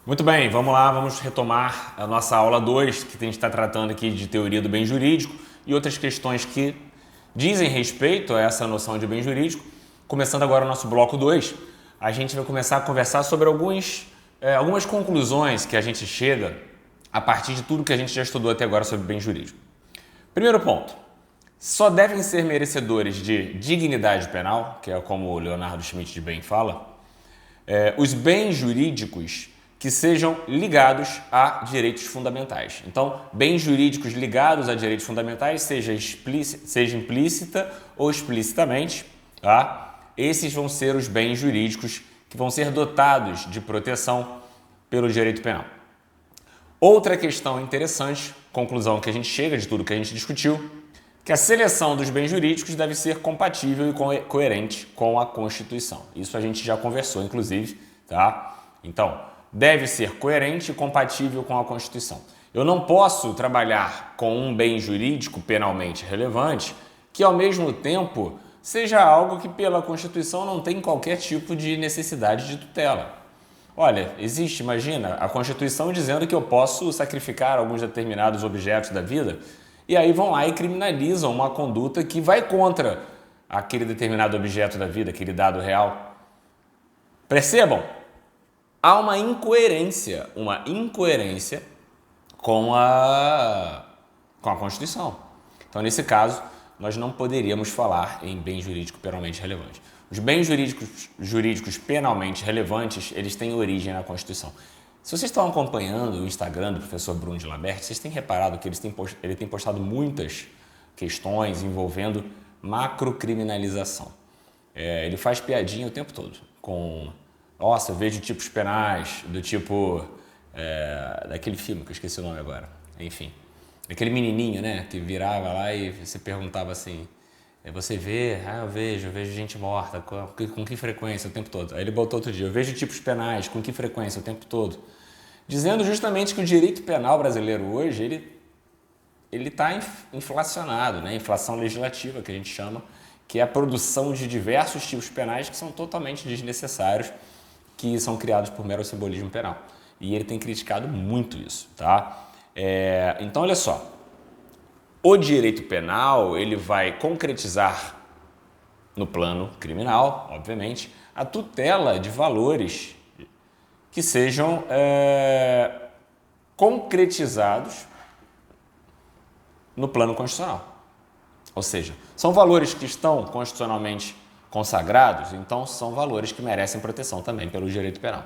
Muito bem, vamos lá, vamos retomar a nossa aula 2, que a gente está tratando aqui de teoria do bem jurídico e outras questões que dizem respeito a essa noção de bem jurídico. Começando agora o nosso bloco 2, a gente vai começar a conversar sobre algumas conclusões que a gente chega a partir de tudo que a gente já estudou até agora sobre bem jurídico. Primeiro ponto, só devem ser merecedores de dignidade penal, que é como o Leonardo Schmidt de bem fala, os bens jurídicos que sejam ligados a direitos fundamentais. Então, bens jurídicos ligados a direitos fundamentais, seja implícita ou explicitamente, tá? Esses vão ser os bens jurídicos que vão ser dotados de proteção pelo direito penal. Outra questão interessante, conclusão que a gente chega de tudo que a gente discutiu, que a seleção dos bens jurídicos deve ser compatível e coerente com a Constituição. Isso a gente já conversou, inclusive, tá? Então, deve ser coerente e compatível com a Constituição. Eu não posso trabalhar com um bem jurídico penalmente relevante que, ao mesmo tempo, seja algo que pela Constituição não tem qualquer tipo de necessidade de tutela. Olha, imagina, a Constituição dizendo que eu posso sacrificar alguns determinados objetos da vida e aí vão lá e criminalizam uma conduta que vai contra aquele determinado objeto da vida, aquele dado real. Percebam? Há uma incoerência com a Constituição. Então, nesse caso, nós não poderíamos falar em bem jurídico penalmente relevante. Os bens jurídicos penalmente relevantes, eles têm origem na Constituição. Se vocês estão acompanhando o Instagram do professor Bruno de Laberte, vocês têm reparado que ele tem postado muitas questões envolvendo macrocriminalização. Ele faz piadinha o tempo todo com... Nossa, eu vejo tipos penais do tipo... daquele filme, que eu esqueci o nome agora. Enfim, aquele menininho, né? Que virava lá e você perguntava assim... Você vê? Eu vejo gente morta. Com que frequência o tempo todo? Aí ele botou outro dia. Eu vejo tipos penais. Com que frequência o tempo todo? Dizendo justamente que o direito penal brasileiro hoje, ele está inflacionado, né? Inflação legislativa, que a gente chama, que é a produção de diversos tipos penais que são totalmente desnecessários, que são criados por mero simbolismo penal. E ele tem criticado muito isso, tá? Então, olha só. O direito penal, ele vai concretizar no plano criminal, obviamente, a tutela de valores que sejam concretizados no plano constitucional. Ou seja, são valores que estão constitucionalmente consagrados, então são valores que merecem proteção também pelo direito penal,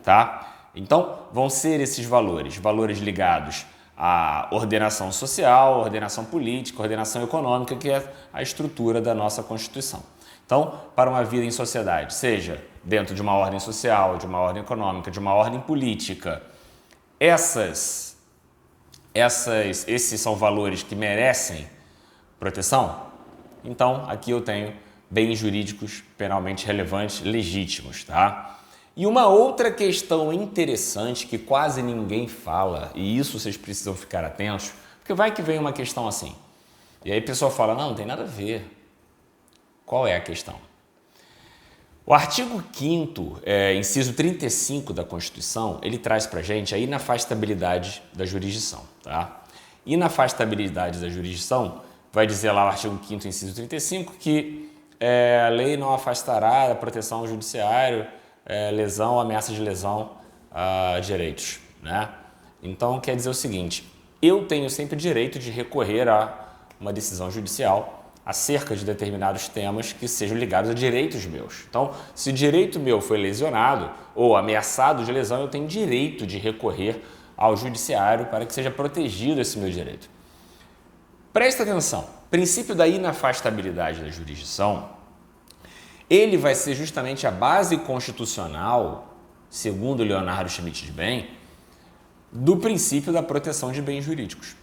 tá? Então, vão ser esses valores ligados à ordenação social, ordenação política, ordenação econômica, que é a estrutura da nossa Constituição. Então, para uma vida em sociedade, seja dentro de uma ordem social, de uma ordem econômica, de uma ordem política, esses são valores que merecem proteção? Então, aqui eu tenho bens jurídicos penalmente relevantes, legítimos, tá? E uma outra questão interessante que quase ninguém fala, e isso vocês precisam ficar atentos, porque vai que vem uma questão assim. E aí a pessoa fala, não tem nada a ver. Qual é a questão? O artigo 5º, inciso 35 da Constituição, ele traz pra gente a inafastabilidade da jurisdição, tá? Inafastabilidade da jurisdição vai dizer lá o artigo 5º, inciso 35, que a lei não afastará da proteção ao judiciário lesão, ameaça de lesão a direitos, né? Então, quer dizer o seguinte, eu tenho sempre direito de recorrer a uma decisão judicial acerca de determinados temas que sejam ligados a direitos meus. Então, se direito meu foi lesionado ou ameaçado de lesão, eu tenho direito de recorrer ao judiciário para que seja protegido esse meu direito. Presta atenção, princípio da inafastabilidade da jurisdição, ele vai ser justamente a base constitucional, segundo Leonardo Schmidt de bem, do princípio da proteção de bens jurídicos.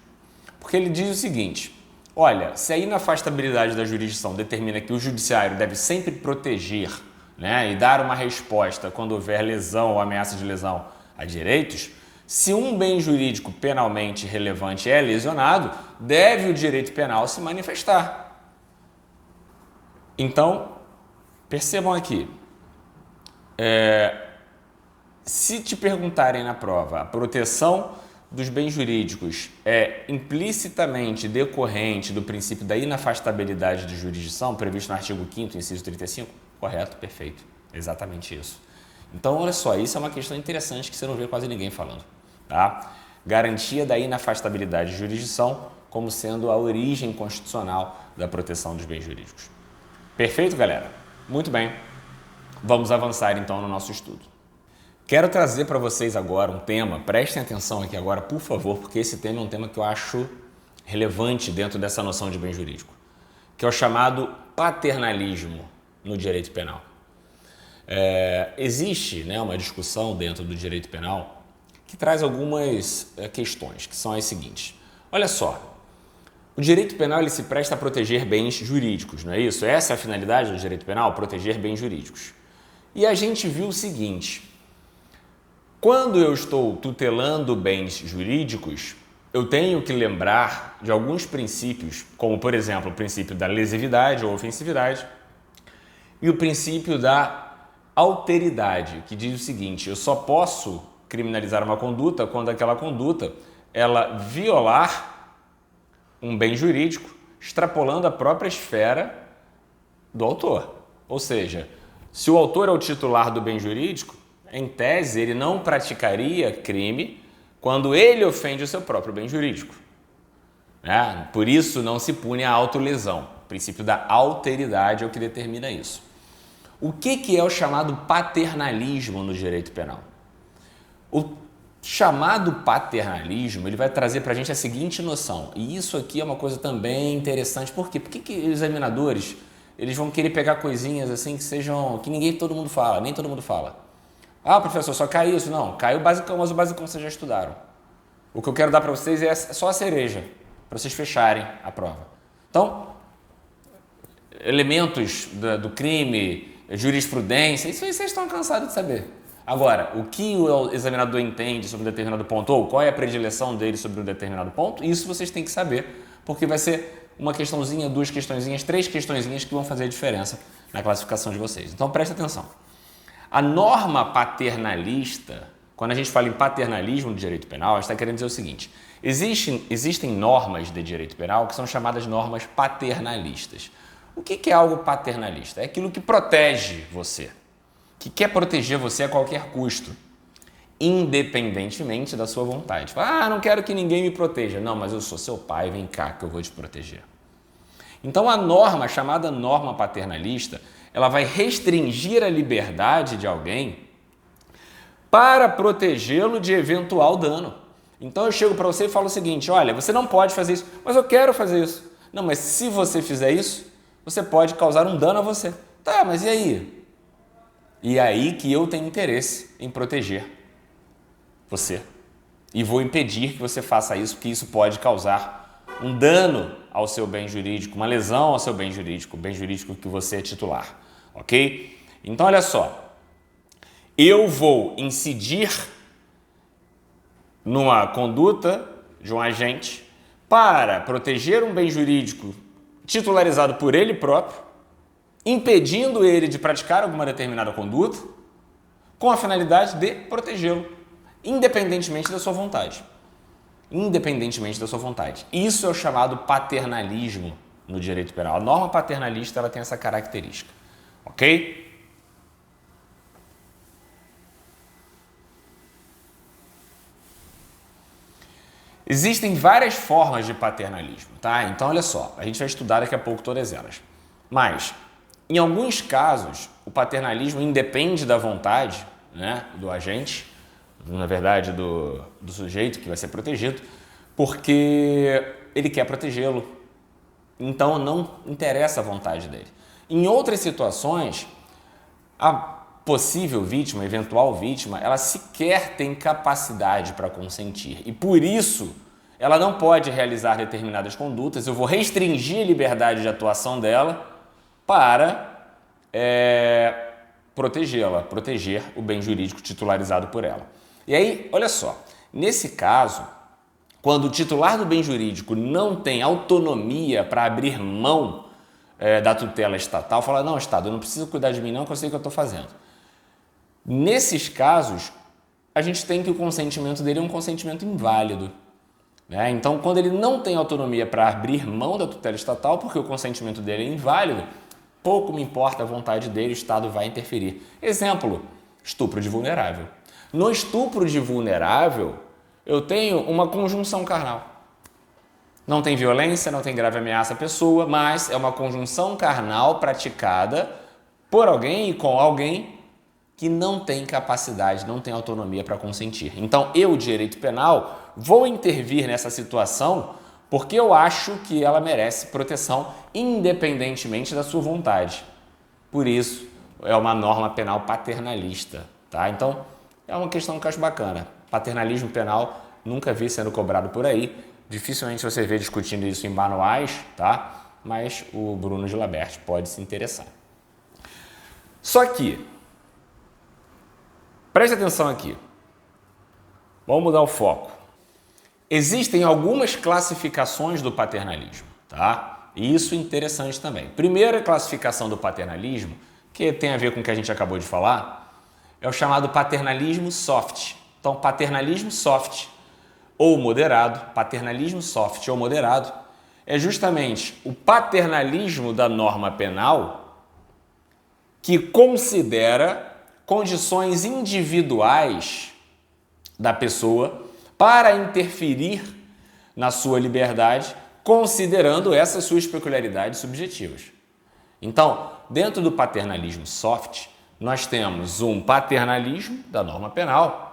Porque ele diz o seguinte, olha, se a inafastabilidade da jurisdição determina que o judiciário deve sempre proteger, né, e dar uma resposta quando houver lesão ou ameaça de lesão a direitos, se um bem jurídico penalmente relevante é lesionado, deve o direito penal se manifestar. Então, percebam aqui, Se te perguntarem na prova, a proteção dos bens jurídicos é implicitamente decorrente do princípio da inafastabilidade de jurisdição, previsto no artigo 5º, inciso 35? Correto, perfeito. Exatamente isso. Então, olha só, isso é uma questão interessante que você não vê quase ninguém falando, tá? Garantia da inafastabilidade de jurisdição como sendo a origem constitucional da proteção dos bens jurídicos. Perfeito, galera? Muito bem. Vamos avançar então no nosso estudo. Quero trazer para vocês agora um tema, prestem atenção aqui agora, por favor, porque esse tema é um tema que eu acho relevante dentro dessa noção de bem jurídico, que é o chamado paternalismo no direito penal. Existe, né, uma discussão dentro do direito penal que traz algumas questões, que são as seguintes. Olha só, o direito penal ele se presta a proteger bens jurídicos, não é isso? Essa é a finalidade do direito penal, proteger bens jurídicos. E a gente viu o seguinte, quando eu estou tutelando bens jurídicos, eu tenho que lembrar de alguns princípios, como, por exemplo, o princípio da lesividade ou ofensividade e o princípio da alteridade, que diz o seguinte, eu só posso criminalizar uma conduta quando aquela conduta ela violar um bem jurídico, extrapolando a própria esfera do autor. Ou seja, se o autor é o titular do bem jurídico, em tese, ele não praticaria crime quando ele ofende o seu próprio bem jurídico. Por isso, não se pune a autolesão. O princípio da alteridade é o que determina isso. O que é o chamado paternalismo no direito penal? O chamado paternalismo ele vai trazer para a gente a seguinte noção, e isso aqui é uma coisa também interessante. Por quê? Por que os examinadores eles vão querer pegar coisinhas assim que ninguém, todo mundo fala, nem todo mundo fala? Ah, professor, só cai isso? Não, cai o basicão, mas o basicão vocês já estudaram. O que eu quero dar para vocês é só a cereja, para vocês fecharem a prova. Então, elementos do crime, jurisprudência, isso aí vocês estão cansados de saber. Agora, o que o examinador entende sobre um determinado ponto, ou qual é a predileção dele sobre um determinado ponto, isso vocês têm que saber, porque vai ser uma questãozinha, duas questõezinhas, três questõezinhas que vão fazer a diferença na classificação de vocês. Então, preste atenção. A norma paternalista, quando a gente fala em paternalismo no direito penal, a gente está querendo dizer o seguinte, existem normas de direito penal que são chamadas normas paternalistas. O que é algo paternalista? É aquilo que protege você, que quer proteger você a qualquer custo, independentemente da sua vontade. Não quero que ninguém me proteja. Não, mas eu sou seu pai, vem cá que eu vou te proteger. Então a norma, chamada norma paternalista, ela vai restringir a liberdade de alguém para protegê-lo de eventual dano. Então eu chego para você e falo o seguinte, olha, você não pode fazer isso, mas eu quero fazer isso. Não, mas se você fizer isso, você pode causar um dano a você. Tá, mas e aí? E aí que eu tenho interesse em proteger você. E vou impedir que você faça isso, porque isso pode causar um dano ao seu bem jurídico, uma lesão ao seu bem jurídico, o bem jurídico que você é titular, ok? Então, olha só, eu vou incidir numa conduta de um agente para proteger um bem jurídico titularizado por ele próprio, impedindo ele de praticar alguma determinada conduta, com a finalidade de protegê-lo, independentemente da sua vontade. Independentemente da sua vontade. Isso é o chamado paternalismo no direito penal. A norma paternalista ela tem essa característica, ok? Existem várias formas de paternalismo, tá? Então, olha só, a gente vai estudar daqui a pouco todas elas. Mas, em alguns casos, o paternalismo independe da vontade, né, do agente, na verdade, do sujeito que vai ser protegido, porque ele quer protegê-lo. Então, não interessa a vontade dele. Em outras situações, a possível vítima, eventual vítima, ela sequer tem capacidade para consentir. E por isso, ela não pode realizar determinadas condutas. Eu vou restringir a liberdade de atuação dela para protegê-la, proteger o bem jurídico titularizado por ela. E aí, olha só, nesse caso, quando o titular do bem jurídico não tem autonomia para abrir mão da tutela estatal, fala, não, Estado, eu não preciso cuidar de mim não, que eu sei o que eu estou fazendo. Nesses casos, a gente tem que o consentimento dele é um consentimento inválido, né? Então, quando ele não tem autonomia para abrir mão da tutela estatal, porque o consentimento dele é inválido, pouco me importa a vontade dele, o Estado vai interferir. Exemplo, estupro de vulnerável. No estupro de vulnerável, eu tenho uma conjunção carnal. Não tem violência, não tem grave ameaça à pessoa, mas é uma conjunção carnal praticada por alguém e com alguém que não tem capacidade, não tem autonomia para consentir. Então, eu, direito penal, vou intervir nessa situação porque eu acho que ela merece proteção independentemente da sua vontade. Por isso, é uma norma penal paternalista, tá? Então, é uma questão que eu acho bacana. Paternalismo penal, nunca vi sendo cobrado por aí. Dificilmente você vê discutindo isso em manuais, tá? Mas o Bruno Gilabert pode se interessar. Só que, preste atenção aqui. Vamos mudar o foco. Existem algumas classificações do paternalismo, tá? E isso é interessante também. Primeira classificação do paternalismo, que tem a ver com o que a gente acabou de falar, é o chamado paternalismo soft. Então, paternalismo soft ou moderado, paternalismo soft ou moderado, é justamente o paternalismo da norma penal que considera condições individuais da pessoa para interferir na sua liberdade, considerando essas suas peculiaridades subjetivas. Então, dentro do paternalismo soft, nós temos um paternalismo da norma penal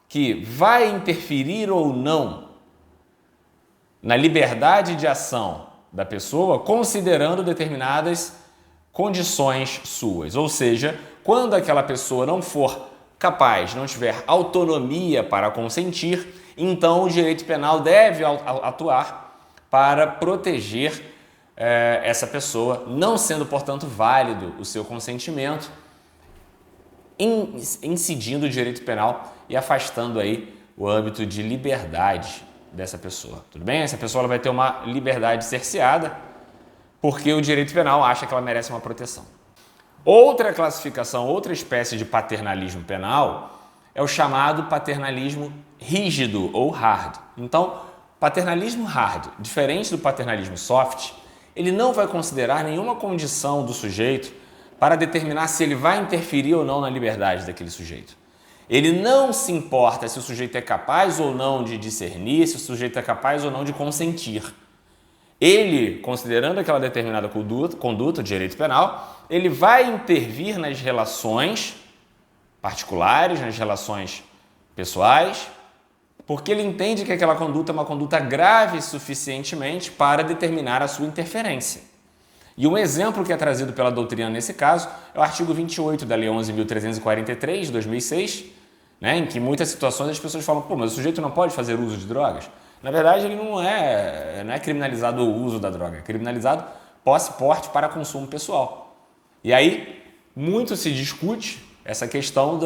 que vai interferir ou não na liberdade de ação da pessoa, considerando determinadas condições suas. Ou seja, quando aquela pessoa não for capaz, não tiver autonomia para consentir, então o direito penal deve atuar para proteger essa pessoa, não sendo, portanto, válido o seu consentimento, incidindo o direito penal e afastando aí o âmbito de liberdade dessa pessoa. Tudo bem? Essa pessoa ela vai ter uma liberdade cerceada porque o direito penal acha que ela merece uma proteção. Outra classificação, outra espécie de paternalismo penal é o chamado paternalismo rígido ou hard. Então, paternalismo hard, diferente do paternalismo soft, ele não vai considerar nenhuma condição do sujeito para determinar se ele vai interferir ou não na liberdade daquele sujeito. Ele não se importa se o sujeito é capaz ou não de discernir, se o sujeito é capaz ou não de consentir. Ele, considerando aquela determinada conduta, direito penal, ele vai intervir nas relações particulares, nas relações pessoais, porque ele entende que aquela conduta é uma conduta grave suficientemente para determinar a sua interferência. E um exemplo que é trazido pela doutrina nesse caso é o artigo 28 da Lei 11.343, de 2006, né, em que em muitas situações as pessoas falam, pô, mas o sujeito não pode fazer uso de drogas. Na verdade, ele não é criminalizado o uso da droga, é criminalizado posse, porte para consumo pessoal. E aí, muito se discute essa questão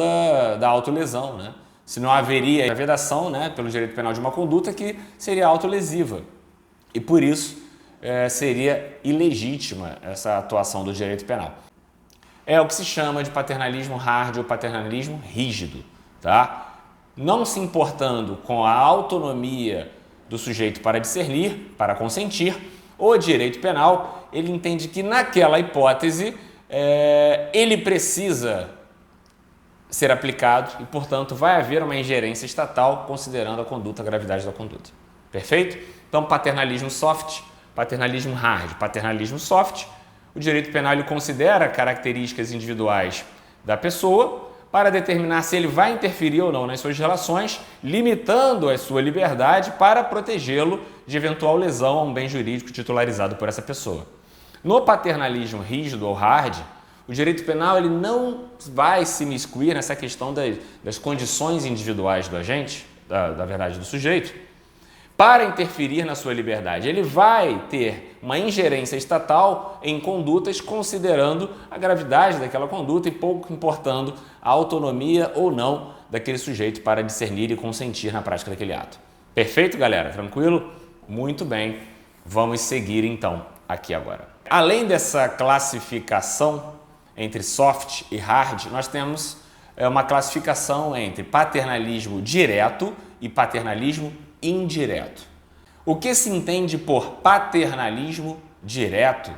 da autolesão, né? Se não haveria a vedação, né, pelo direito penal de uma conduta que seria autolesiva. E por isso seria ilegítima essa atuação do direito penal. É o que se chama de paternalismo hard ou paternalismo rígido, tá? Não se importando com a autonomia do sujeito para discernir, para consentir, o direito penal, ele entende que naquela hipótese ele precisa ser aplicado e, portanto, vai haver uma ingerência estatal considerando a conduta, a gravidade da conduta. Perfeito? Então, paternalismo soft, paternalismo hard, paternalismo soft, o direito penal ele considera características individuais da pessoa para determinar se ele vai interferir ou não nas suas relações, limitando a sua liberdade para protegê-lo de eventual lesão a um bem jurídico titularizado por essa pessoa. No paternalismo rígido ou hard, o direito penal ele não vai se imiscuir nessa questão das condições individuais do agente, da verdade do sujeito, para interferir na sua liberdade. Ele vai ter uma ingerência estatal em condutas considerando a gravidade daquela conduta e pouco importando a autonomia ou não daquele sujeito para discernir e consentir na prática daquele ato. Perfeito, galera? Tranquilo? Muito bem. Vamos seguir então aqui agora. Além dessa classificação entre soft e hard, nós temos uma classificação entre paternalismo direto e paternalismo indireto. O que se entende por paternalismo direto?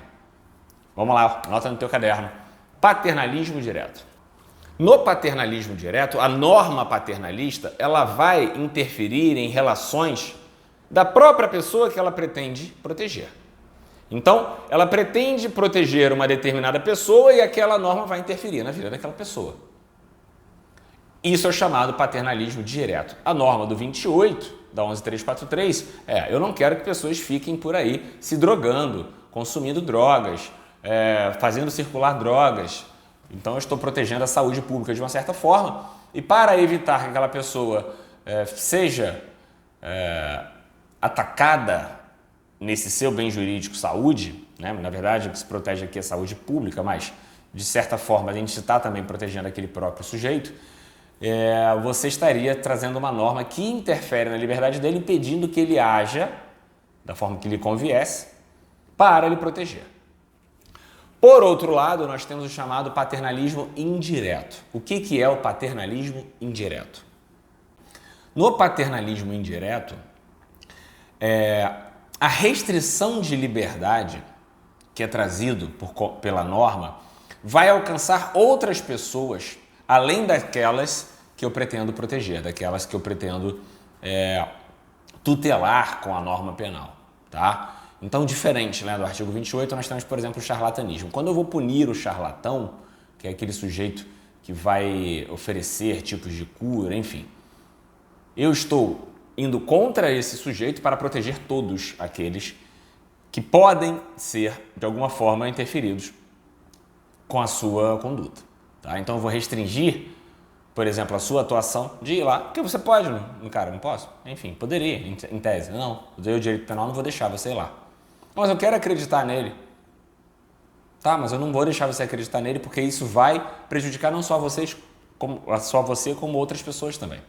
Vamos lá, anota no teu caderno. Paternalismo direto. No paternalismo direto, a norma paternalista, ela vai interferir em relações da própria pessoa que ela pretende proteger. Então, ela pretende proteger uma determinada pessoa e aquela norma vai interferir na vida daquela pessoa. Isso é chamado paternalismo direto. A norma do 28, da 11343, eu não quero que pessoas fiquem por aí se drogando, consumindo drogas, fazendo circular drogas. Então, eu estou protegendo a saúde pública de uma certa forma e para evitar que aquela pessoa seja atacada nesse seu bem jurídico, saúde, né? Na verdade, o que se protege aqui é a saúde pública, mas de certa forma a gente está também protegendo aquele próprio sujeito, você estaria trazendo uma norma que interfere na liberdade dele, impedindo que ele haja da forma que lhe conviesse para lhe proteger. Por outro lado, nós temos o chamado paternalismo indireto. O que é o paternalismo indireto? No paternalismo indireto, a restrição de liberdade que é trazido pela norma vai alcançar outras pessoas além daquelas que eu pretendo proteger, daquelas que eu pretendo tutelar com a norma penal, tá? Então, diferente, né, do artigo 28, nós temos, por exemplo, o charlatanismo. Quando eu vou punir o charlatão, que é aquele sujeito que vai oferecer tipos de cura, enfim, eu estou indo contra esse sujeito para proteger todos aqueles que podem ser, de alguma forma, interferidos com a sua conduta. Tá? Então, eu vou restringir, por exemplo, a sua atuação de ir lá, porque você pode, cara, não posso? Enfim, poderia, em tese. Não, eu o direito penal, não vou deixar você ir lá. Mas eu quero acreditar nele. Tá, mas eu não vou deixar você acreditar nele porque isso vai prejudicar não só vocês, só você, como outras pessoas também.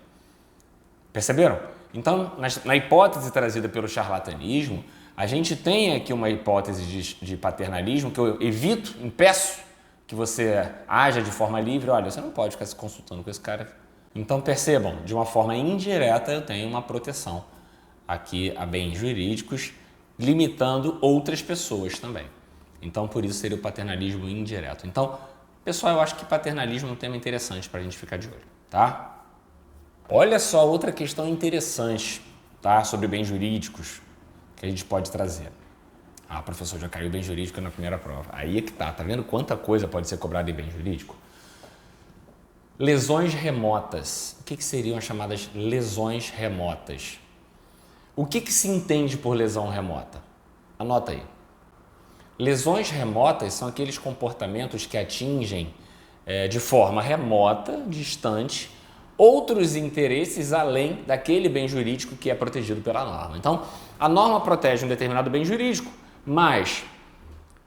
Perceberam? Então, na hipótese trazida pelo charlatanismo, a gente tem aqui uma hipótese de paternalismo que eu evito, impeço que você haja de forma livre. Olha, você não pode ficar se consultando com esse cara. Então, percebam, de uma forma indireta eu tenho uma proteção aqui a bens jurídicos, limitando outras pessoas também. Então, por isso seria o paternalismo indireto. Então, pessoal, eu acho que paternalismo é um tema interessante para a gente ficar de olho, tá? Olha só outra questão interessante, tá? Sobre bens jurídicos que a gente pode trazer. Ah, professor, já caiu bem jurídico na primeira prova. Aí é que tá vendo quanta coisa pode ser cobrada em bem jurídico? Lesões remotas. O que seriam as chamadas lesões remotas? O que se entende por lesão remota? Anota aí. Lesões remotas são aqueles comportamentos que atingem de forma remota, distante, outros interesses além daquele bem jurídico que é protegido pela norma. Então, a norma protege um determinado bem jurídico, mas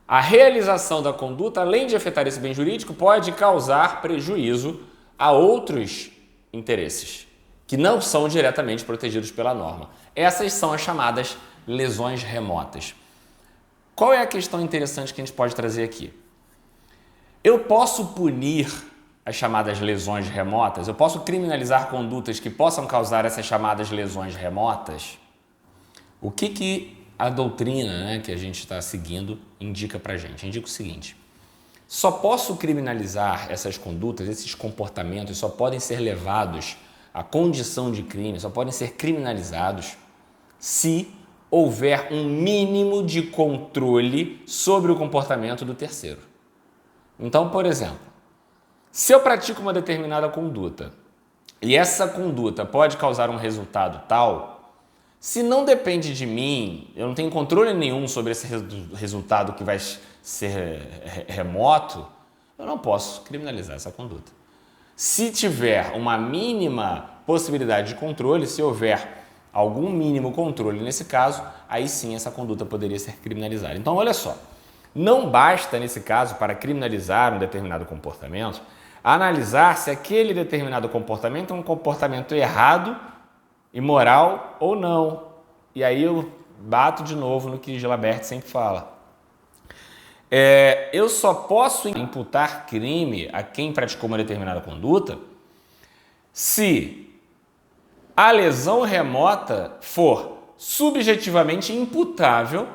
a realização da conduta, além de afetar esse bem jurídico, pode causar prejuízo a outros interesses que não são diretamente protegidos pela norma. Essas são as chamadas lesões remotas. Qual é a questão interessante que a gente pode trazer aqui? Eu posso punir as chamadas lesões remotas? Eu posso criminalizar condutas que possam causar essas chamadas lesões remotas? O que a doutrina, né, que a gente está seguindo indica para a gente? Indica o seguinte: só posso criminalizar essas condutas, esses comportamentos só podem ser levados à condição de crime, só podem ser criminalizados se houver um mínimo de controle sobre o comportamento do terceiro. Então, por exemplo, se eu pratico uma determinada conduta e essa conduta pode causar um resultado tal, se não depende de mim, eu não tenho controle nenhum sobre esse resultado que vai ser remoto, eu não posso criminalizar essa conduta. Se tiver uma mínima possibilidade de controle, se houver algum mínimo controle nesse caso, aí sim essa conduta poderia ser criminalizada. Então, olha só, não basta nesse caso, para criminalizar um determinado comportamento, analisar se aquele determinado comportamento é um comportamento errado, imoral ou não. E aí eu bato de novo no que Gilabert sempre fala. Eu só posso imputar crime a quem praticou uma determinada conduta se a lesão remota for subjetivamente imputável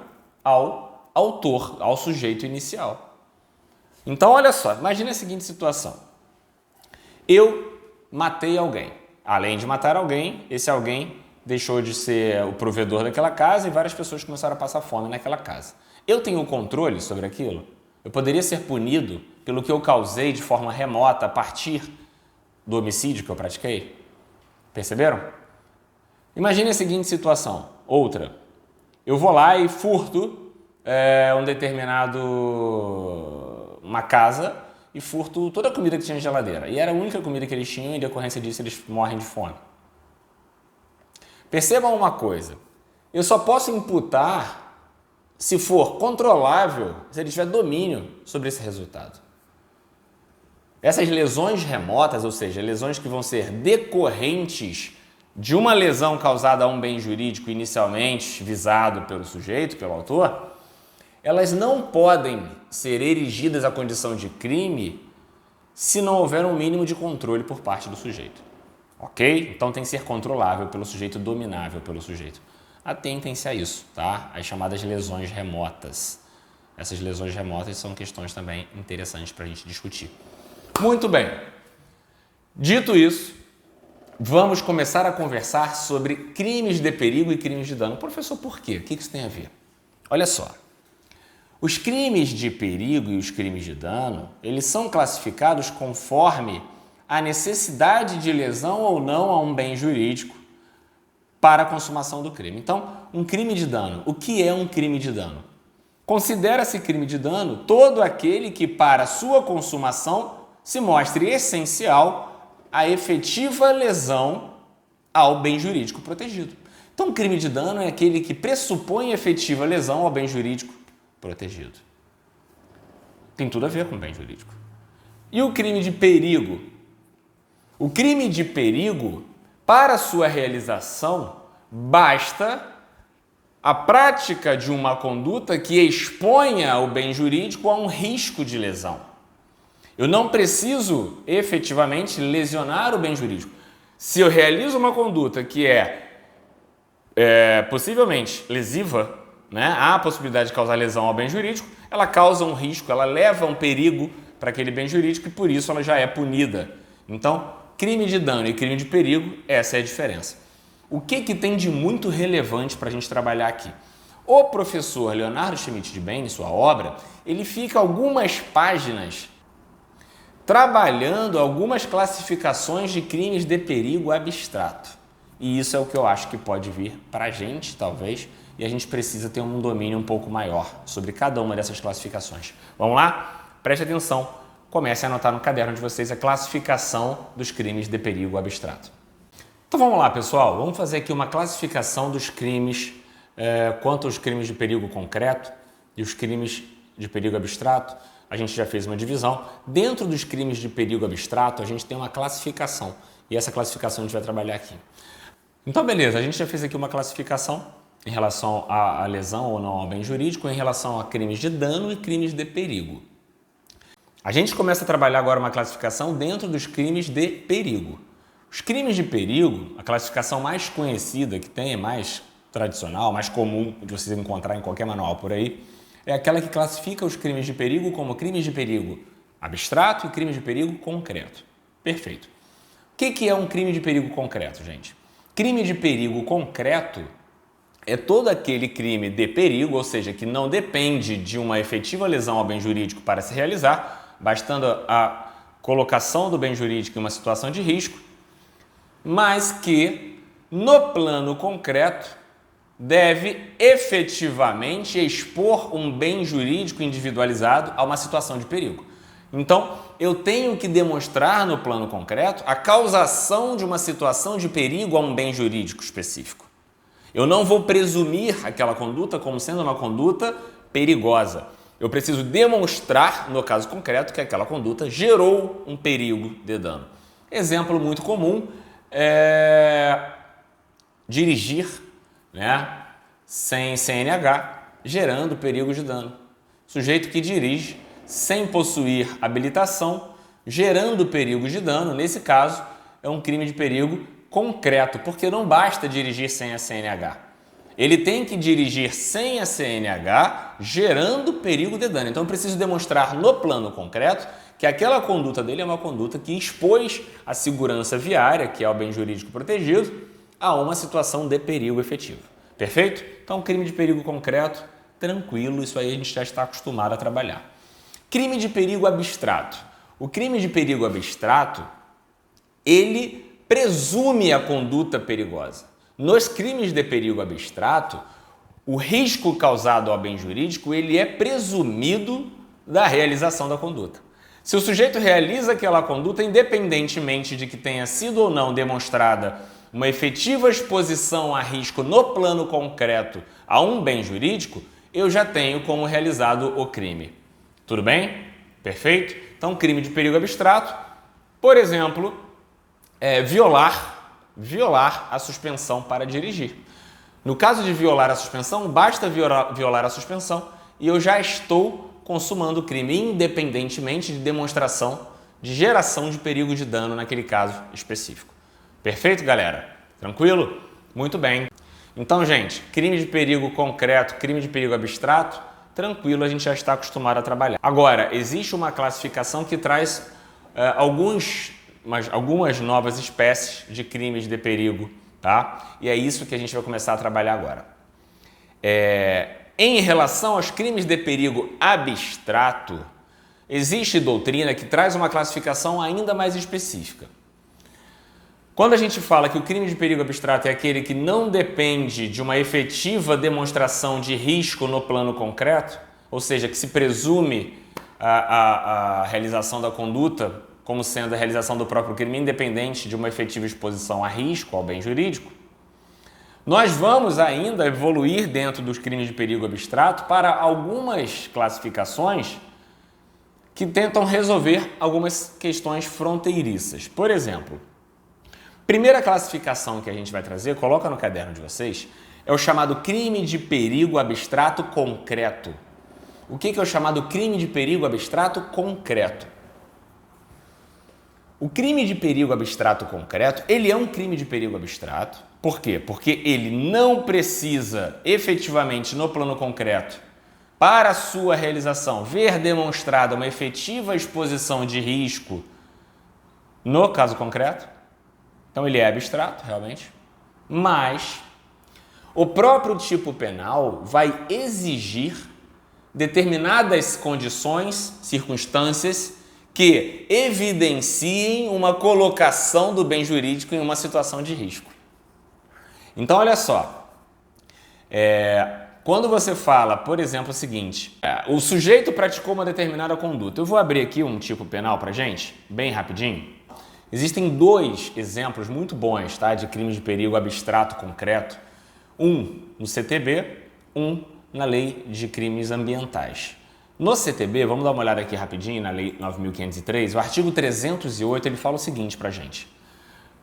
ao autor, ao sujeito inicial. Então, olha só, imagine a seguinte situação. Eu matei alguém. Além de matar alguém, esse alguém deixou de ser o provedor daquela casa e várias pessoas começaram a passar fome naquela casa. Eu tenho controle sobre aquilo? Eu poderia ser punido pelo que eu causei de forma remota a partir do homicídio que eu pratiquei? Perceberam? Imagine a seguinte situação. Outra. Eu vou lá e furto uma casa e furto toda a comida que tinha na geladeira. E era a única comida que eles tinham e, em decorrência disso, eles morrem de fome. Percebam uma coisa. Eu só posso imputar se for controlável, se ele tiver domínio sobre esse resultado. Essas lesões remotas, ou seja, lesões que vão ser decorrentes de uma lesão causada a um bem jurídico inicialmente visado pelo sujeito, pelo autor, elas não podem ser erigidas à condição de crime se não houver um mínimo de controle por parte do sujeito. Ok? Então tem que ser controlável pelo sujeito, dominável pelo sujeito. Atentem-se a isso, tá? As chamadas lesões remotas. Essas lesões remotas são questões também interessantes para a gente discutir. Muito bem. Dito isso, vamos começar a conversar sobre crimes de perigo e crimes de dano. Professor, por quê? O que isso tem a ver? Olha só. Os crimes de perigo e os crimes de dano, eles são classificados conforme a necessidade de lesão ou não a um bem jurídico para a consumação do crime. Então, um crime de dano. O que é um crime de dano? Considera-se crime de dano todo aquele que, para sua consumação, se mostre essencial a efetiva lesão ao bem jurídico protegido. Então, crime de dano é aquele que pressupõe efetiva lesão ao bem jurídico protegido. Tem tudo a ver com o bem jurídico. E o crime de perigo? O crime de perigo, para sua realização, basta a prática de uma conduta que exponha o bem jurídico a um risco de lesão. Eu não preciso efetivamente lesionar o bem jurídico. Se eu realizo uma conduta que é possivelmente lesiva, né, há a possibilidade de causar lesão ao bem jurídico, ela causa um risco, ela leva um perigo para aquele bem jurídico e por isso ela já é punida. Então, crime de dano e crime de perigo, essa é a diferença. O que tem de muito relevante para a gente trabalhar aqui? O professor Leonardo Schmidt de Bem, em sua obra, ele fica algumas páginas trabalhando algumas classificações de crimes de perigo abstrato. E isso é o que eu acho que pode vir para a gente, talvez, e a gente precisa ter um domínio um pouco maior sobre cada uma dessas classificações. Vamos lá? Preste atenção. Comece a anotar no caderno de vocês a classificação dos crimes de perigo abstrato. Então vamos lá, pessoal. Vamos fazer aqui uma classificação dos crimes quanto aos crimes de perigo concreto e os crimes de perigo abstrato. A gente já fez uma divisão. Dentro dos crimes de perigo abstrato, a gente tem uma classificação. E essa classificação a gente vai trabalhar aqui. Então, beleza. A gente já fez aqui uma classificação em relação à lesão ou não ao bem jurídico, em relação a crimes de dano e crimes de perigo. A gente começa a trabalhar agora uma classificação dentro dos crimes de perigo. Os crimes de perigo, a classificação mais conhecida que tem, mais tradicional, mais comum de vocês encontrar em qualquer manual por aí, é aquela que classifica os crimes de perigo como crimes de perigo abstrato e crimes de perigo concreto. Perfeito. O que é um crime de perigo concreto, gente? Crime de perigo concreto é todo aquele crime de perigo, ou seja, que não depende de uma efetiva lesão ao bem jurídico para se realizar, bastando a colocação do bem jurídico em uma situação de risco, mas que, no plano concreto, deve efetivamente expor um bem jurídico individualizado a uma situação de perigo. Então, eu tenho que demonstrar no plano concreto a causação de uma situação de perigo a um bem jurídico específico. Eu não vou presumir aquela conduta como sendo uma conduta perigosa. Eu preciso demonstrar, no caso concreto, que aquela conduta gerou um perigo de dano. Exemplo muito comum é dirigir, né, sem CNH, gerando perigo de dano. Sujeito que dirige sem possuir habilitação, gerando perigo de dano, nesse caso, é um crime de perigo concreto, porque não basta dirigir sem a CNH. Ele tem que dirigir sem a CNH, gerando perigo de dano. Então, eu preciso demonstrar no plano concreto que aquela conduta dele é uma conduta que expôs a segurança viária, que é o bem jurídico protegido, a uma situação de perigo efetivo. Perfeito? Então, crime de perigo concreto, tranquilo, isso aí a gente já está acostumado a trabalhar. Crime de perigo abstrato. O crime de perigo abstrato, ele presume a conduta perigosa. Nos crimes de perigo abstrato, o risco causado ao bem jurídico, ele é presumido da realização da conduta. Se o sujeito realiza aquela conduta, independentemente de que tenha sido ou não demonstrada uma efetiva exposição a risco no plano concreto a um bem jurídico, eu já tenho como realizado o crime. Tudo bem? Perfeito? Então, crime de perigo abstrato, por exemplo, violar a suspensão para dirigir. No caso de violar a suspensão, basta violar a suspensão e eu já estou consumando o crime, independentemente de demonstração de geração de perigo de dano naquele caso específico. Perfeito, galera? Tranquilo? Muito bem. Então, gente, crime de perigo concreto, crime de perigo abstrato, tranquilo, a gente já está acostumado a trabalhar. Agora, existe uma classificação que traz algumas novas espécies de crimes de perigo, tá? E é isso que a gente vai começar a trabalhar agora. Em relação aos crimes de perigo abstrato, existe doutrina que traz uma classificação ainda mais específica. Quando a gente fala que o crime de perigo abstrato é aquele que não depende de uma efetiva demonstração de risco no plano concreto, ou seja, que se presume a realização da conduta como sendo a realização do próprio crime, independente de uma efetiva exposição a risco ao bem jurídico, nós vamos ainda evoluir dentro dos crimes de perigo abstrato para algumas classificações que tentam resolver algumas questões fronteiriças. Por exemplo, primeira classificação que a gente vai trazer, coloca no caderno de vocês, é o chamado crime de perigo abstrato concreto. O que é o chamado crime de perigo abstrato concreto? O crime de perigo abstrato concreto, ele é um crime de perigo abstrato. Por quê? Porque ele não precisa efetivamente no plano concreto, para sua realização, ver demonstrada uma efetiva exposição de risco no caso concreto. Então ele é abstrato, realmente. Mas o próprio tipo penal vai exigir determinadas condições, circunstâncias que evidenciem uma colocação do bem jurídico em uma situação de risco. Então, olha só, quando você fala, por exemplo, o seguinte, o sujeito praticou uma determinada conduta. Eu vou abrir aqui um tipo penal pra gente, bem rapidinho. Existem dois exemplos muito bons, tá, de crimes de perigo abstrato concreto. Um no CTB, um na Lei de Crimes Ambientais. No CTB, vamos dar uma olhada aqui rapidinho na Lei 9.503, o artigo 308 ele fala o seguinte pra gente.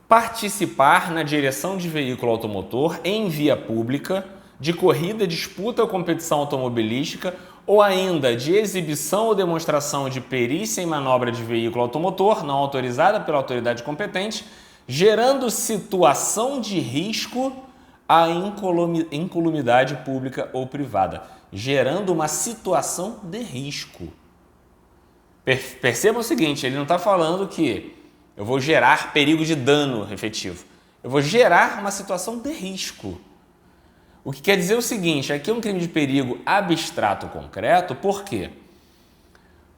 Participar na direção de veículo automotor em via pública, de corrida, disputa ou competição automobilística ou ainda de exibição ou demonstração de perícia em manobra de veículo automotor não autorizada pela autoridade competente, gerando situação de risco à incolumidade pública ou privada, gerando uma situação de risco. Perceba o seguinte, ele não está falando que eu vou gerar perigo de dano efetivo. Eu vou gerar uma situação de risco. O que quer dizer o seguinte, aqui é um crime de perigo abstrato concreto, por quê?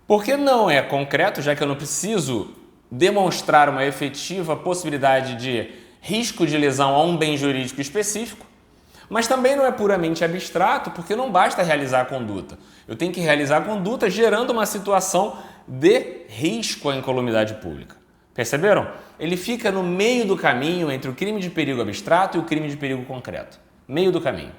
Porque não é concreto, já que eu não preciso demonstrar uma efetiva possibilidade de risco de lesão a um bem jurídico específico, mas também não é puramente abstrato, porque não basta realizar a conduta. Eu tenho que realizar a conduta gerando uma situação de risco à incolumidade pública. Perceberam? Ele fica no meio do caminho entre o crime de perigo abstrato e o crime de perigo concreto. Meio do caminho.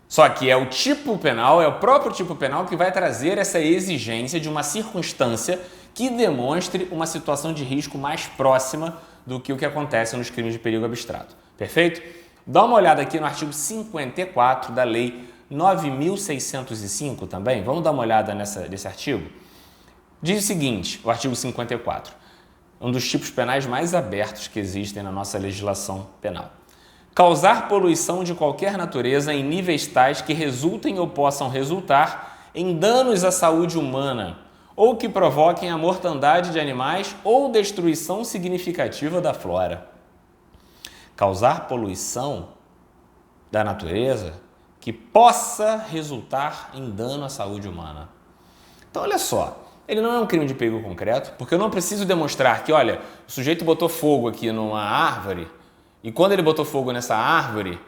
Só que é o tipo penal, é o próprio tipo penal que vai trazer essa exigência de uma circunstância que demonstre uma situação de risco mais próxima do que o que acontece nos crimes de perigo abstrato. Perfeito? Dá uma olhada aqui no artigo 54 da Lei 9.605 também. Vamos dar uma olhada nesse artigo? Diz o seguinte, o artigo 54. um dos tipos penais mais abertos que existem na nossa legislação penal. Causar poluição de qualquer natureza em níveis tais que resultem ou possam resultar em danos à saúde humana ou que provoquem a mortandade de animais ou destruição significativa da flora. Causar poluição da natureza que possa resultar em dano à saúde humana. Então, olha só, ele não é um crime de perigo concreto, porque eu não preciso demonstrar que, olha, o sujeito botou fogo aqui numa árvore e quando ele botou fogo nessa árvore,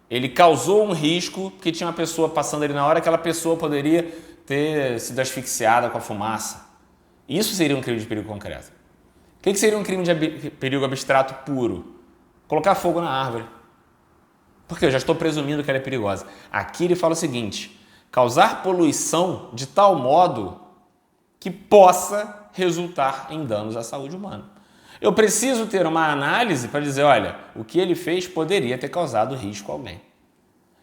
ele causou um risco porque tinha uma pessoa passando ali na hora, aquela pessoa poderia ter sido asfixiada com a fumaça. Isso seria um crime de perigo concreto. O que seria um crime de perigo abstrato puro? Colocar fogo na árvore. Porque eu já estou presumindo que ela é perigosa. Aqui ele fala o seguinte: causar poluição de tal modo que possa resultar em danos à saúde humana. Eu preciso ter uma análise para dizer, olha, o que ele fez poderia ter causado risco a alguém.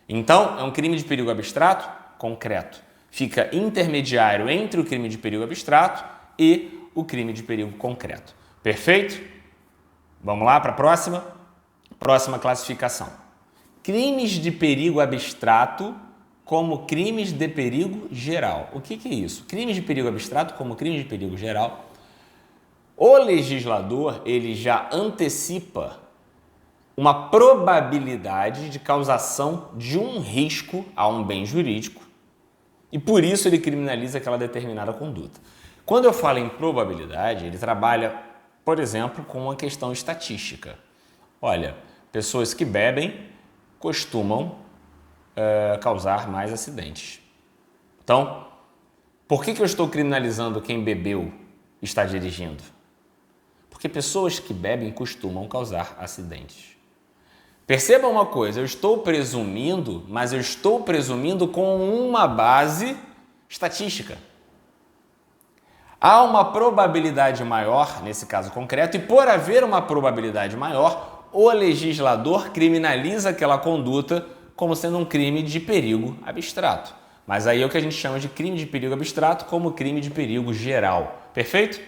Então, é um crime de perigo abstrato concreto. Fica intermediário entre o crime de perigo abstrato e o crime de perigo concreto. Perfeito? Vamos lá para a próxima? Próxima classificação. Crimes de perigo abstrato como crimes de perigo geral. O que é isso? Crimes de perigo abstrato como crimes de perigo geral. O legislador, ele já antecipa uma probabilidade de causação de um risco a um bem jurídico e por isso ele criminaliza aquela determinada conduta. Quando eu falo em probabilidade, ele trabalha, por exemplo, com uma questão estatística. Olha, pessoas que bebem costumam causar mais acidentes. Então, por que eu estou criminalizando quem bebeu e está dirigindo? Porque pessoas que bebem costumam causar acidentes. Perceba uma coisa, eu estou presumindo, mas eu estou presumindo com uma base estatística. Há uma probabilidade maior, nesse caso concreto, e por haver uma probabilidade maior, o legislador criminaliza aquela conduta como sendo um crime de perigo abstrato. Mas aí é o que a gente chama de crime de perigo abstrato como crime de perigo geral. Perfeito?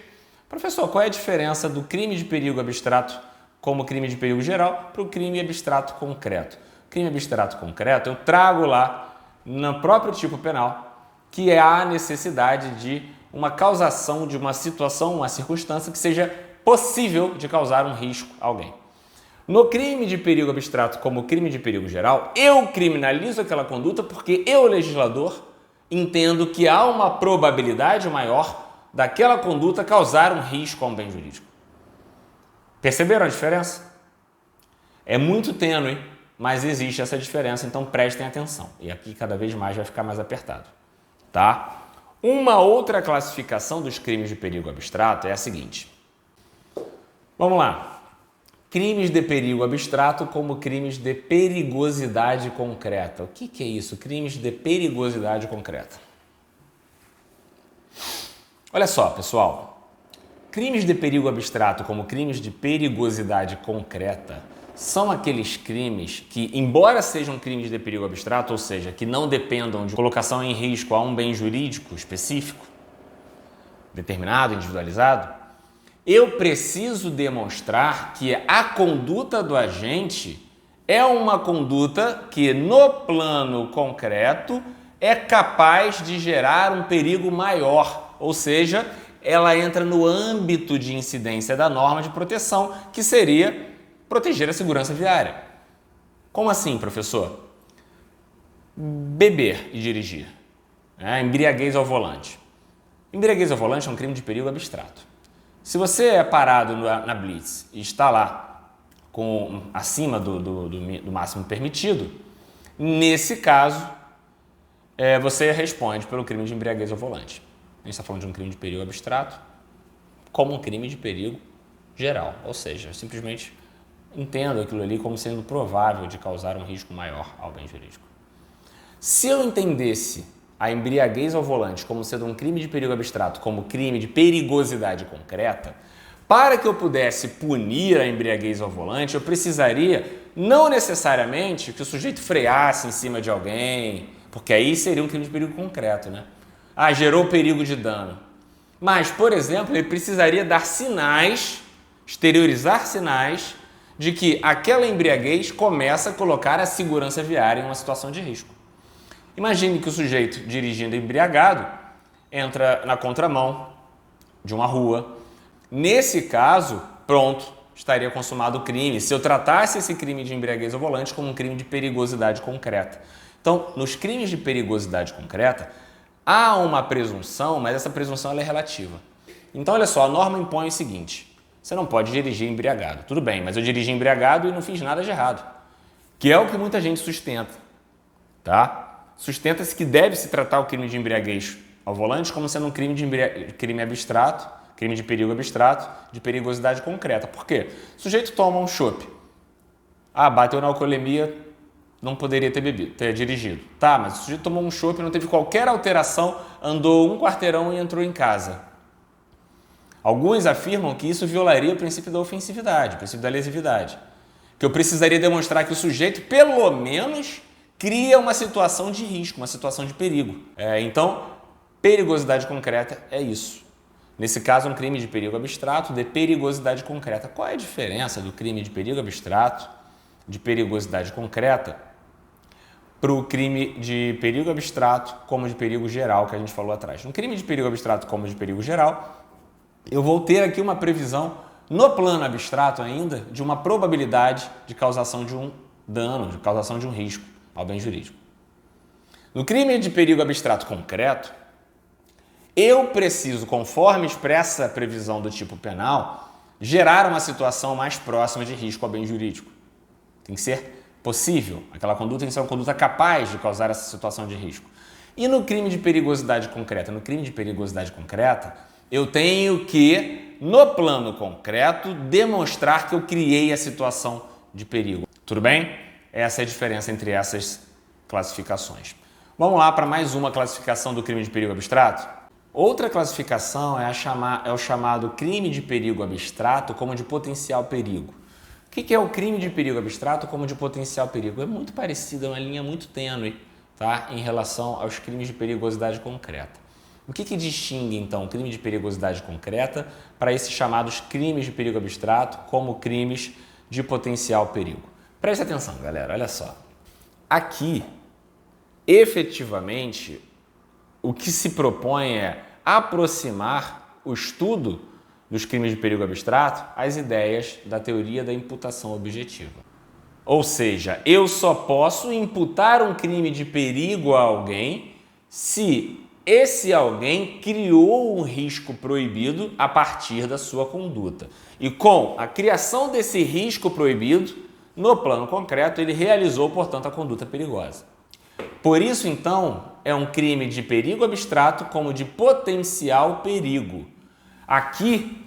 Professor, qual é a diferença do crime de perigo abstrato como crime de perigo geral para o crime abstrato concreto? Crime abstrato concreto eu trago lá no próprio tipo penal que é a necessidade de uma causação de uma situação, uma circunstância que seja possível de causar um risco a alguém. No crime de perigo abstrato como crime de perigo geral, eu criminalizo aquela conduta porque eu, legislador, entendo que há uma probabilidade maior daquela conduta causar um risco a um bem jurídico. Perceberam a diferença? É muito tênue, mas existe essa diferença, então prestem atenção. E aqui cada vez mais vai ficar mais apertado. Tá? Uma outra classificação dos crimes de perigo abstrato é a seguinte. Vamos lá. Crimes de perigo abstrato como crimes de perigosidade concreta. O que é isso? Crimes de perigosidade concreta. Olha só, pessoal. Crimes de perigo abstrato como crimes de perigosidade concreta são aqueles crimes que, embora sejam crimes de perigo abstrato, ou seja, que não dependam de colocação em risco a um bem jurídico específico, determinado, individualizado, eu preciso demonstrar que a conduta do agente é uma conduta que, no plano concreto, é capaz de gerar um perigo maior, ou seja, ela entra no âmbito de incidência da norma de proteção, que seria proteger a segurança viária. Como assim, professor? Beber e dirigir. Embriaguez ao volante. Embriaguez ao volante é um crime de perigo abstrato. Se você é parado na blitz e está lá acima do máximo permitido, nesse caso, você responde pelo crime de embriaguez ao volante. A gente está falando de um crime de perigo abstrato como um crime de perigo geral, ou seja, simplesmente entendo aquilo ali como sendo provável de causar um risco maior ao bem jurídico. Se eu entendesse a embriaguez ao volante como sendo um crime de perigo abstrato, como crime de perigosidade concreta, para que eu pudesse punir a embriaguez ao volante, eu precisaria não necessariamente que o sujeito freasse em cima de alguém, porque aí seria um crime de perigo concreto, né? Gerou perigo de dano. Mas, por exemplo, ele precisaria dar sinais exteriorizar sinais de que aquela embriaguez começa a colocar a segurança viária em uma situação de risco. Imagine que o sujeito dirigindo embriagado entra na contramão de uma rua. Nesse caso, pronto, estaria consumado o crime, se eu tratasse esse crime de embriaguez ao volante como um crime de perigosidade concreta. Então, nos crimes de perigosidade concreta, há uma presunção, mas essa presunção ela é relativa. Então, olha só, a norma impõe o seguinte: você não pode dirigir embriagado. Tudo bem, mas eu dirigi embriagado e não fiz nada de errado, que é o que muita gente sustenta, tá? Sustenta-se que deve-se tratar o crime de embriaguez ao volante como sendo um crime crime abstrato, crime de perigo abstrato, de perigosidade concreta. Por quê? O sujeito toma um chopp. Bateu na alcoolemia, não poderia ter dirigido. Tá, mas o sujeito tomou um chopp, não teve qualquer alteração, andou um quarteirão e entrou em casa. Alguns afirmam que isso violaria o princípio da ofensividade, o princípio da lesividade. Que eu precisaria demonstrar que o sujeito, pelo menos, cria uma situação de risco, uma situação de perigo. Então, perigosidade concreta é isso. Nesse caso, é um crime de perigo abstrato, de perigosidade concreta. Qual é a diferença do crime de perigo abstrato, de perigosidade concreta, para o crime de perigo abstrato como de perigo geral que a gente falou atrás? No crime de perigo abstrato como de perigo geral, eu vou ter aqui uma previsão, no plano abstrato ainda, de uma probabilidade de causação de um dano, de causação de um risco ao bem jurídico. No crime de perigo abstrato concreto, eu preciso, conforme expressa a previsão do tipo penal, gerar uma situação mais próxima de risco ao bem jurídico. Tem que ser possível, aquela conduta tem que ser uma conduta capaz de causar essa situação de risco. E no crime de perigosidade concreta? No crime de perigosidade concreta, eu tenho que, no plano concreto, demonstrar que eu criei a situação de perigo. Tudo bem? Essa é a diferença entre essas classificações. Vamos lá para mais uma classificação do crime de perigo abstrato? Outra classificação é o chamado crime de perigo abstrato como de potencial perigo. O que é o crime de perigo abstrato como de potencial perigo? É muito parecido, é uma linha muito tênue, tá? Em relação aos crimes de perigosidade concreta. O que distingue, então, o crime de perigosidade concreta para esses chamados crimes de perigo abstrato como crimes de potencial perigo? Preste atenção, galera, olha só. Aqui, efetivamente, o que se propõe é aproximar o estudo dos crimes de perigo abstrato às ideias da teoria da imputação objetiva. Ou seja, eu só posso imputar um crime de perigo a alguém se esse alguém criou um risco proibido a partir da sua conduta. E com a criação desse risco proibido, no plano concreto, ele realizou, portanto, a conduta perigosa. Por isso, então, é um crime de perigo abstrato como de potencial perigo. Aqui,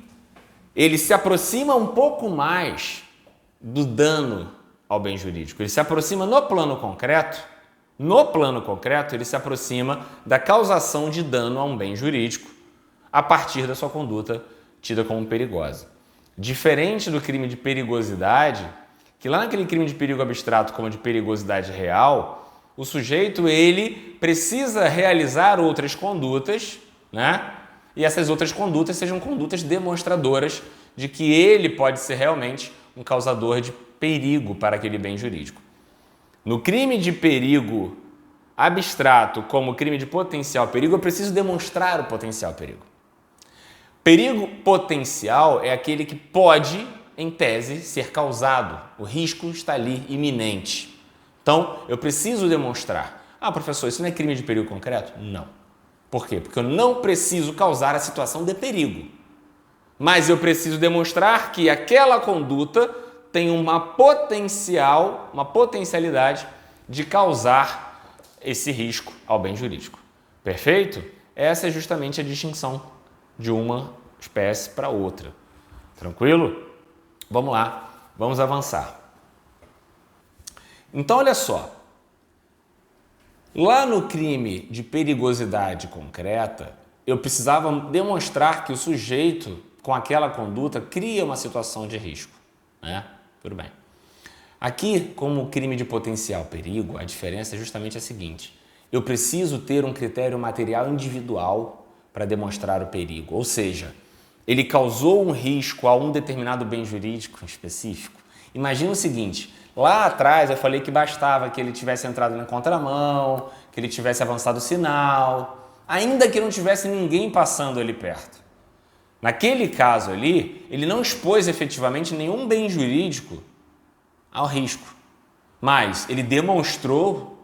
ele se aproxima um pouco mais do dano ao bem jurídico. Ele se aproxima no plano concreto. No plano concreto, ele se aproxima da causação de dano a um bem jurídico a partir da sua conduta tida como perigosa. Diferente do crime de perigosidade, que lá naquele crime de perigo abstrato como de perigosidade real, o sujeito ele precisa realizar outras condutas, né? E essas outras condutas sejam condutas demonstradoras de que ele pode ser realmente um causador de perigo para aquele bem jurídico. No crime de perigo abstrato, como crime de potencial perigo, eu preciso demonstrar o potencial perigo. Perigo potencial é aquele que pode, em tese, ser causado. O risco está ali, iminente. Então, eu preciso demonstrar. Professor, isso não é crime de perigo concreto? Não. Por quê? Porque eu não preciso causar a situação de perigo. Mas eu preciso demonstrar que aquela conduta tem uma potencialidade de causar esse risco ao bem jurídico. Perfeito? Essa é justamente a distinção de uma espécie para outra. Tranquilo? Vamos lá, vamos avançar. Então, olha só. Lá no crime de perigosidade concreta, eu precisava demonstrar que o sujeito, com aquela conduta, cria uma situação de risco, né? Tudo bem. Aqui, como crime de potencial perigo, a diferença é justamente a seguinte. Eu preciso ter um critério material individual para demonstrar o perigo. Ou seja, ele causou um risco a um determinado bem jurídico específico. Imagina o seguinte, lá atrás eu falei que bastava que ele tivesse entrado na contramão, que ele tivesse avançado o sinal, ainda que não tivesse ninguém passando ali perto. Naquele caso ali, ele não expôs efetivamente nenhum bem jurídico ao risco, mas ele demonstrou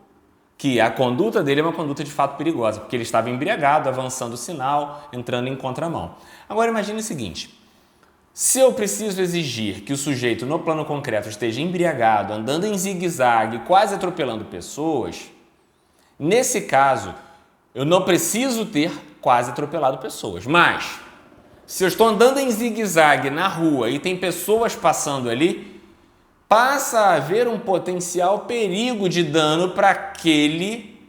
que a conduta dele é uma conduta de fato perigosa, porque ele estava embriagado, avançando o sinal, entrando em contramão. Agora imagine o seguinte, se eu preciso exigir que o sujeito no plano concreto esteja embriagado, andando em zigue-zague, quase atropelando pessoas, nesse caso eu não preciso ter quase atropelado pessoas, mas se eu estou andando em zigue-zague na rua e tem pessoas passando ali, passa a haver um potencial perigo de dano para aquele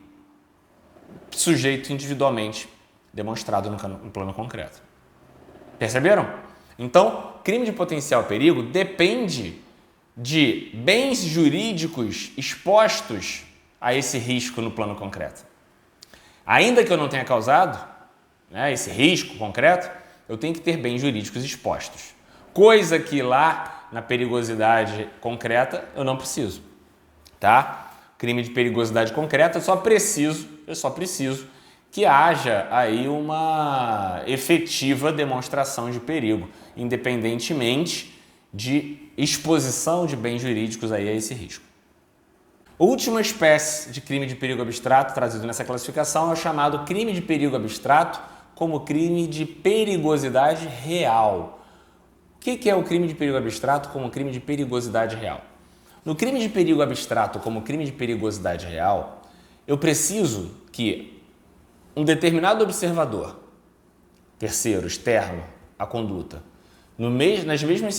sujeito individualmente demonstrado no plano concreto. Perceberam? Então, crime de potencial perigo depende de bens jurídicos expostos a esse risco no plano concreto. Ainda que eu não tenha causado esse risco concreto, eu tenho que ter bens jurídicos expostos. Coisa que lá na perigosidade concreta eu não preciso, tá? Crime de perigosidade concreta eu só preciso que haja aí uma efetiva demonstração de perigo, independentemente de exposição de bens jurídicos aí a esse risco. Última espécie de crime de perigo abstrato trazido nessa classificação é o chamado crime de perigo abstrato como crime de perigosidade real. O que é o crime de perigo abstrato como crime de perigosidade real? No crime de perigo abstrato como crime de perigosidade real, eu preciso que um determinado observador, terceiro, externo à conduta, nas mesmas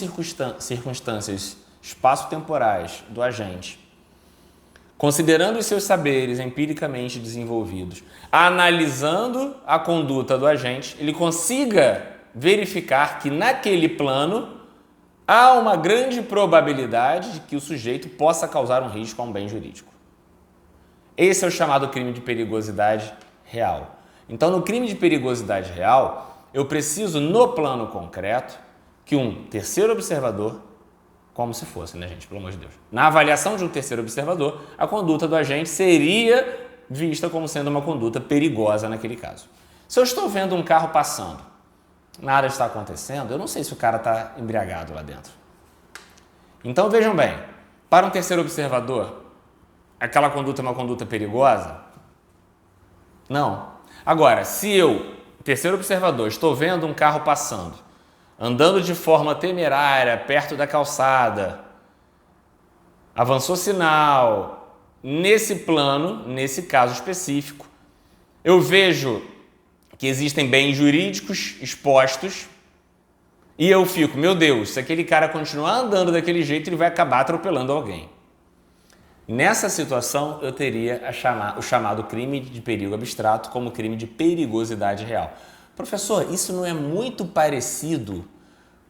circunstâncias espaço-temporais do agente, considerando os seus saberes empiricamente desenvolvidos, analisando a conduta do agente, ele consiga verificar que naquele plano há uma grande probabilidade de que o sujeito possa causar um risco a um bem jurídico. Esse é o chamado crime de perigosidade real. Então, no crime de perigosidade real, eu preciso, no plano concreto, que um terceiro observador, como se fosse, né, gente? Pelo amor de Deus. Na avaliação de um terceiro observador, a conduta do agente seria vista como sendo uma conduta perigosa naquele caso. Se eu estou vendo um carro passando, nada está acontecendo, eu não sei se o cara está embriagado lá dentro. Então, vejam bem, para um terceiro observador, aquela conduta é uma conduta perigosa? Não. Agora, se eu, terceiro observador, estou vendo um carro passando, andando de forma temerária, perto da calçada, avançou sinal, nesse plano, nesse caso específico, eu vejo que existem bens jurídicos expostos e eu fico, meu Deus, se aquele cara continuar andando daquele jeito, ele vai acabar atropelando alguém. Nessa situação, eu teria o chamado crime de perigo abstrato como crime de perigosidade real. Professor, isso não é muito parecido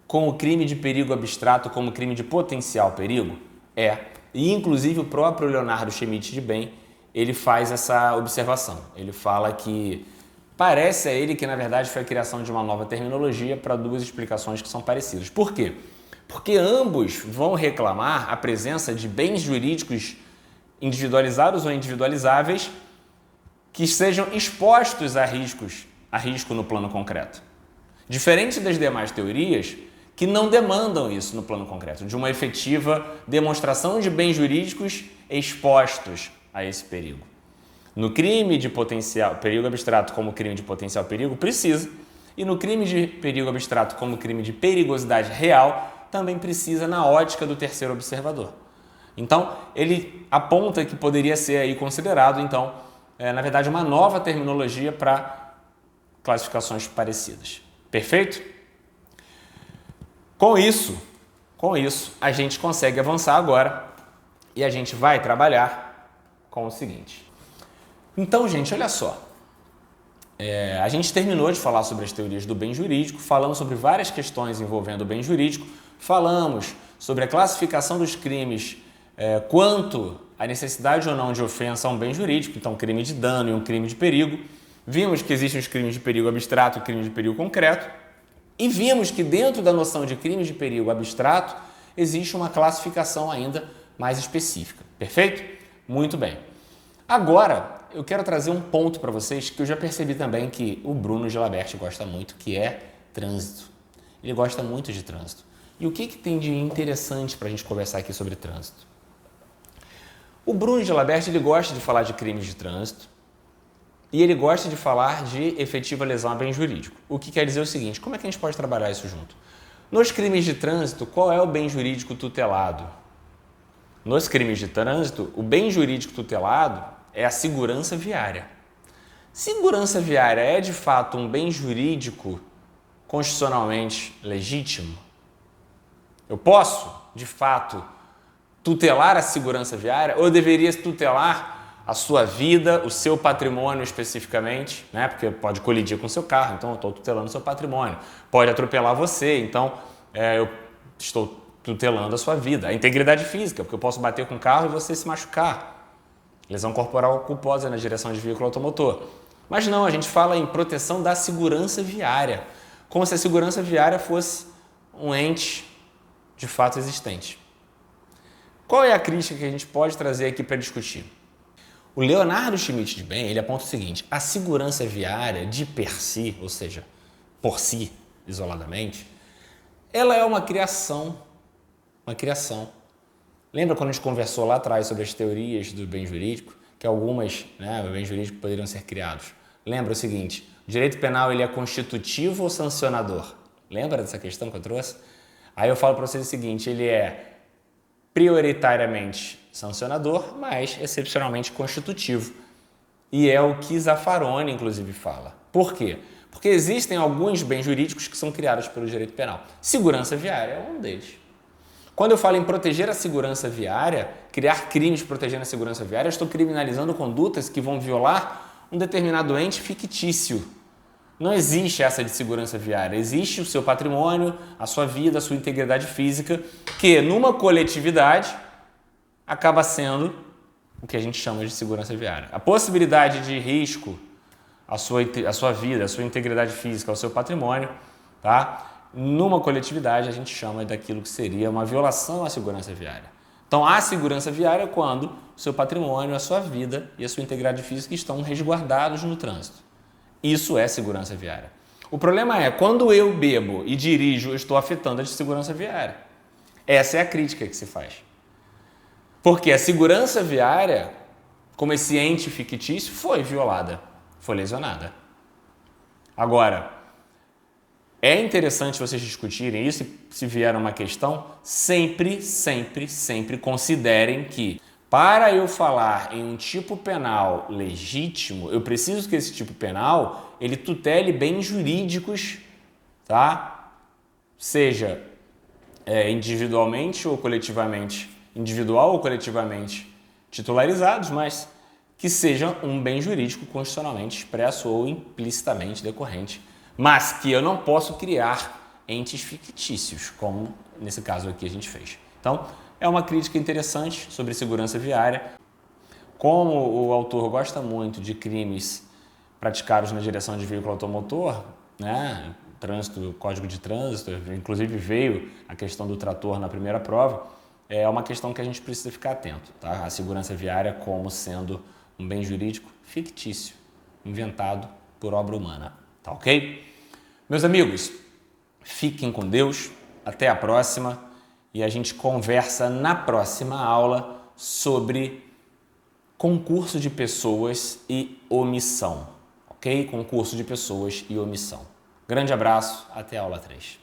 com o crime de perigo abstrato como crime de potencial perigo? É. E, inclusive, o próprio Leonardo Schmidt de Bem, ele faz essa observação. Ele fala que parece a ele que, na verdade, foi a criação de uma nova terminologia para duas explicações que são parecidas. Por quê? Porque ambos vão reclamar a presença de bens jurídicos individualizados ou individualizáveis que sejam expostos a risco no plano concreto. Diferente das demais teorias que não demandam isso no plano concreto, de uma efetiva demonstração de bens jurídicos expostos a esse perigo. No crime de perigo abstrato como crime de potencial perigo, precisa. E no crime de perigo abstrato como crime de perigosidade real, também precisa na ótica do terceiro observador. Então, ele aponta que poderia ser aí considerado, então, na verdade, uma nova terminologia para classificações parecidas. Perfeito? Com isso, a gente consegue avançar agora e a gente vai trabalhar com o seguinte. Então, gente, olha só. A gente terminou de falar sobre as teorias do bem jurídico, falamos sobre várias questões envolvendo o bem jurídico, falamos sobre a classificação dos crimes quanto à necessidade ou não de ofensa a um bem jurídico, então crime de dano e um crime de perigo. Vimos que existem os crimes de perigo abstrato e crime de perigo concreto. E vimos que dentro da noção de crimes de perigo abstrato existe uma classificação ainda mais específica. Perfeito? Muito bem. Agora, eu quero trazer um ponto para vocês que eu já percebi também que o Bruno Gilabert gosta muito, que é trânsito. Ele gosta muito de trânsito. E o que tem de interessante para a gente conversar aqui sobre trânsito? O Bruno Gilabert, ele gosta de falar de crimes de trânsito e ele gosta de falar de efetiva lesão a bem jurídico. O que quer dizer o seguinte, como é que a gente pode trabalhar isso junto? Nos crimes de trânsito, qual é o bem jurídico tutelado? Nos crimes de trânsito, o bem jurídico tutelado é a segurança viária. Segurança viária é, de fato, um bem jurídico constitucionalmente legítimo? Eu posso, de fato, tutelar a segurança viária ou eu deveria tutelar a sua vida, o seu patrimônio especificamente, né? Porque pode colidir com o seu carro, então eu estou tutelando o seu patrimônio. Pode atropelar você, então eu estou tutelando a sua vida. A integridade física, porque eu posso bater com o carro e você se machucar. Lesão corporal culposa na direção de veículo automotor. Mas não, a gente fala em proteção da segurança viária, como se a segurança viária fosse um ente de fato existente. Qual é a crítica que a gente pode trazer aqui para discutir? O Leonardo Schmidt de Bem, ele aponta o seguinte, a segurança viária de per si, ou seja, por si, isoladamente, ela é uma criação. Lembra quando a gente conversou lá atrás sobre as teorias do bem jurídico, que algumas, o bem jurídico poderiam ser criados? Lembra o seguinte, o direito penal ele é constitutivo ou sancionador? Lembra dessa questão que eu trouxe? Aí eu falo para vocês o seguinte, ele é prioritariamente sancionador, mas excepcionalmente constitutivo. E é o que Zaffaroni, inclusive, fala. Por quê? Porque existem alguns bens jurídicos que são criados pelo direito penal. Segurança viária é um deles. Quando eu falo em proteger a segurança viária, criar crimes protegendo a segurança viária, eu estou criminalizando condutas que vão violar um determinado ente fictício. Não existe essa de segurança viária, existe o seu patrimônio, a sua vida, a sua integridade física, que numa coletividade acaba sendo o que a gente chama de segurança viária. A possibilidade de risco à sua vida, à sua integridade física, ao seu patrimônio, tá? Numa coletividade a gente chama daquilo que seria uma violação à segurança viária. Então há segurança viária quando o seu patrimônio, a sua vida e a sua integridade física estão resguardados no trânsito. Isso é segurança viária. O problema é, quando eu bebo e dirijo, eu estou afetando a segurança viária. Essa é a crítica que se faz. Porque a segurança viária, como esse ente fictício, foi violada, foi lesionada. Agora, é interessante vocês discutirem isso e se vier uma questão, sempre considerem que para eu falar em um tipo penal legítimo, eu preciso que esse tipo penal ele tutele bens jurídicos, tá? Seja individualmente ou coletivamente, individual ou coletivamente titularizados, mas que seja um bem jurídico constitucionalmente expresso ou implicitamente decorrente, mas que eu não posso criar entes fictícios, como nesse caso aqui a gente fez. Então, é uma crítica interessante sobre segurança viária. Como o autor gosta muito de crimes praticados na direção de veículo automotor, né? Trânsito, Código de Trânsito, inclusive veio a questão do trator na primeira prova, é uma questão que a gente precisa ficar atento, tá? A segurança viária como sendo um bem jurídico fictício, inventado por obra humana, tá ok? Meus amigos, fiquem com Deus, até a próxima. E a gente conversa na próxima aula sobre concurso de pessoas e omissão, ok? Concurso de pessoas e omissão. Grande abraço, até a aula 3.